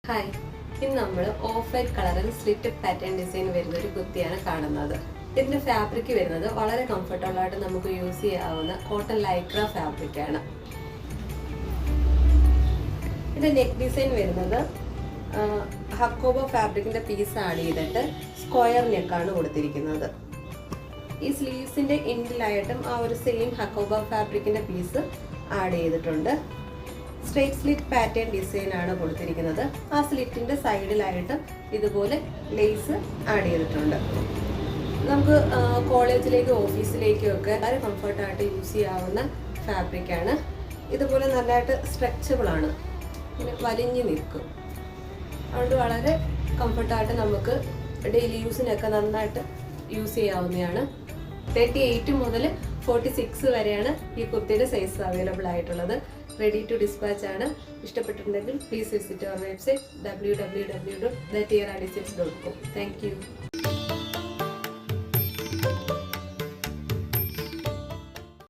Hi, ഇന്ന് നമ്മൾ of white കളറിൽ സ്ലിറ്റ് പാറ്റേൺ ഡിസൈൻ വരുന്ന ഒരു കുർത്തിയാണ് കാണുന്നത്. ഇതിന്റെ ഫാബ്രിക് വരുന്നത് വളരെ കംഫർട്ടബിൾ ആയിട്ട് നമുക്ക് യൂസ് ചെയ്യാവുന്ന കോട്ടൺ ലൈക്ര ഫാബ്രിക് ആണ്. ഇതിന്റെ നെക്ക് ഡിസൈൻ വരുന്നത് ഹക്കോബ ഫാബ്രിക്കിന്റെ പീസ് ആഡ് ചെയ്തിട്ട് സ്ക്വയർ നെക്കാണ് കൊടുത്തിരിക്കുന്നത്. ഈ സ്ലീവ്സിന്റെ എൻഡിലായിട്ടും ആ ഒരു സെയിം ഹക്കോബ ഫാബ്രിക്കിന്റെ പീസ് ആഡ് ചെയ്തിട്ടുണ്ട്. സ്ട്രേറ്റ് സ്ലിറ്റ് പാറ്റേൺ ഡിസൈൻ ആണ് കൊടുത്തിരിക്കുന്നത്. ആ സ്ലിറ്റിന്റെ സൈഡിലായിട്ട് ഇതുപോലെ ലേസ് ആഡ് ചെയ്തിട്ടുണ്ട്. നമുക്ക് കോളേജിലേക്ക് ഓഫീസിലേക്കും ഒക്കെ വളരെ കംഫർട്ടായിട്ട് യൂസ് ചെയ്യാവുന്ന ഫാബ്രിക്കാണ്. ഇതുപോലെ നല്ലതായിട്ട് സ്ട്രെച്ചബിൾ ആണ്, പിന്നെ വലിഞ്ഞു നിൽക്കും. അതുകൊണ്ട് വളരെ കംഫർട്ടായിട്ട് നമുക്ക് ഡെയിലി യൂസിനൊക്കെ നന്നായിട്ട് യൂസ് ചെയ്യാവുന്നതാണ്. 38 മുതൽ 46 വരെയാണ് ഈ കുർത്തിയുടെ സൈസ് അവൈലബിൾ ആയിട്ടുള്ളത്. റെഡി ടു ഡിസ്പാച്ച് ആണ്. ഇഷ്ടപ്പെട്ടിട്ടുണ്ടെങ്കിൽ please visit our website www.thetierartisans.com. Thank U.